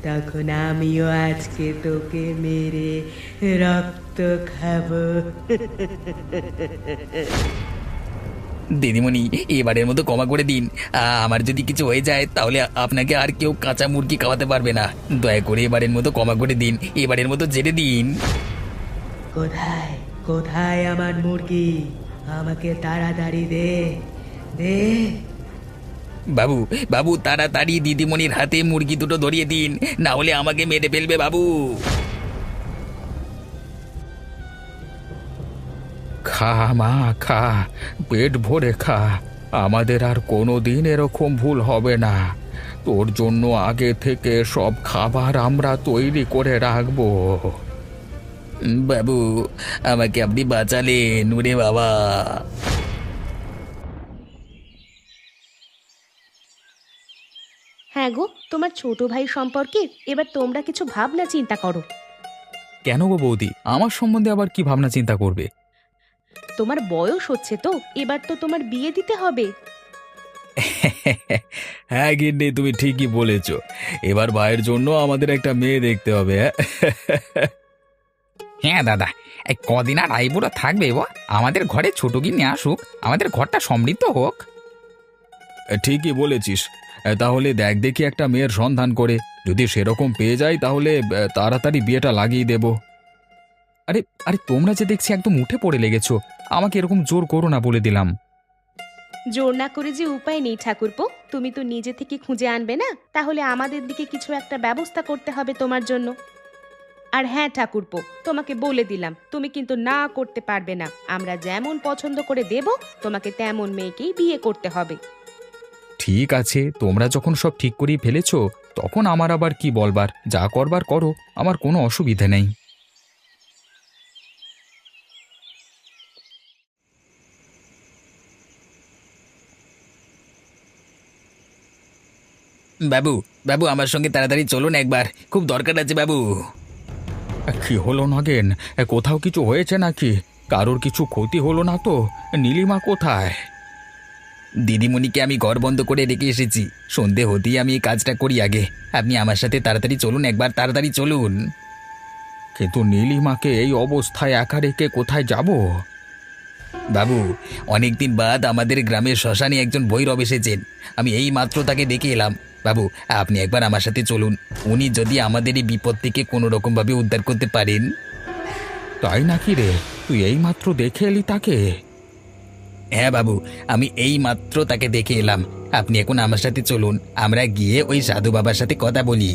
তখন আমিও আজকে তোকে মেরে রক্ত খাবো। দিদিমণি, এবারের মতো ক্ষমা করে দিন। আমার যদি কিছু হয়ে যায় তাহলে আপনাকে আর কেউ কাঁচা মুরগি খাওয়াতে পারবে না। দয়া করে এবারের মতো ক্ষমা করে দিন, এবারের মতো ছেড়ে দিন। কোথায় কোথায় আমার মুরগি? আমাকে তাড়াতাড়ি দে, দে। বাবু, বাবু তাড়াতাড়ি দিদিমণির হাতে মুরগি দুটো ধরিয়ে দিন, না হলে আমাকে মেরে ফেলবে বাবু। খা মা, খা, পেট ভরে খা। আমাদের আর কোনো দিন এরকম ভুল হবে না। তোর জন্য আগে থেকে সব খাবার আমরা তৈরি করে রাখবো। বাবু, আমাকে আপনি বাঁচালেন ওরে বাবা। হ্যাঁ গো, তোমার ছোট ভাই সম্পর্কে এবার তোমরা কিছু ভাবনা চিন্তা করো। কেন গো বৌদি, আমার সম্বন্ধে আবার কি ভাবনা চিন্তা করবে? তোমার বয়স হচ্ছে তো, এবার তো তোমার বিয়ে দিতে হবে। হ্যাঁ গিন্নি, তুমি ঠিকই বলেছ। এবার ভাইয়ের জন্য আমাদের একটা মেয়ে দেখতে হবে। হ্যাঁ দাদা, এই কদিন আর আইবুড়ো থাকবে গো। আমাদের ঘরে ছোট গিন্নি আসুক, আমাদের ঘরটা সমৃদ্ধ হোক। ঠিকই বলেছিস। তাহলে দেখ দেখি একটা মেয়ের সন্ধান করে, যদি সেরকম পেয়ে যাই তাহলে তাড়াতাড়ি বিয়েটা লাগিয়ে দেব। আরে আরে, তোমরা যে দেখছি একদম উঠে পড়ে লেগেছো, আমাকে এরকম জোর করো না বলে দিলাম। জোর না করে যে উপায় নেই ঠাকুরপো, তুমি তো নিজে থেকে খুঁজে আনবে না, তাহলে আমাদের দিকে কিছু একটা ব্যবস্থা করতে হবে তোমার জন্য। আর হ্যাঁ ঠাকুরপো, তোমাকে বলে দিলাম, তুমি কিন্তু না করতে পারবে না। আমরা যেমন পছন্দ করে দেব, তোমাকে তেমন মেয়েকেই বিয়ে করতে হবে। ঠিক আছে, তোমরা যখন সব ঠিক করেই ফেলেছো, তখন আমার আবার কি বলবার? যা করবার করো, আমার কোনো অসুবিধে নেই। বাবু, বাবু আমার সঙ্গে তাড়াতাড়ি চলুন একবার, খুব দরকার আছে বাবু। কি হলো নগেন? কোথাও কিছু হয়েছে নাকি? কারোর কিছু ক্ষতি হলো না তো? নীলিমা কোথায়? দিদিমণিকে আমি ঘর বন্ধ করে রেখে এসেছি, সন্ধে হতেই আমি এই কাজটা করি আগে। আপনি আমার সাথে তাড়াতাড়ি চলুন একবার, তাড়াতাড়ি চলুন। কিন্তু নীলিমাকে এই অবস্থায় একা রেখে কোথায় যাব? বাবু, অনেকদিন বাদ আমাদের গ্রামের শ্মশানে একজন ভৈরব এসেছেন। আমি এই মাত্র তাকে দেখে এলাম। বাবু, আপনি একবার আমার সাথে চলুন। উনি যদি আমাদের এই বিপদ থেকে কোনো রকমভাবে উদ্ধার করতে পারেন। তাই নাকি রে? তুই এইমাত্র দেখে এলি তাকে? হ্যাঁ বাবু, আমি এই মাত্র তাকে দেখে এলাম। আপনি এখন আমার সাথে চলুন, আমরা গিয়ে ওই সাধু বাবার সাথে কথা বলি।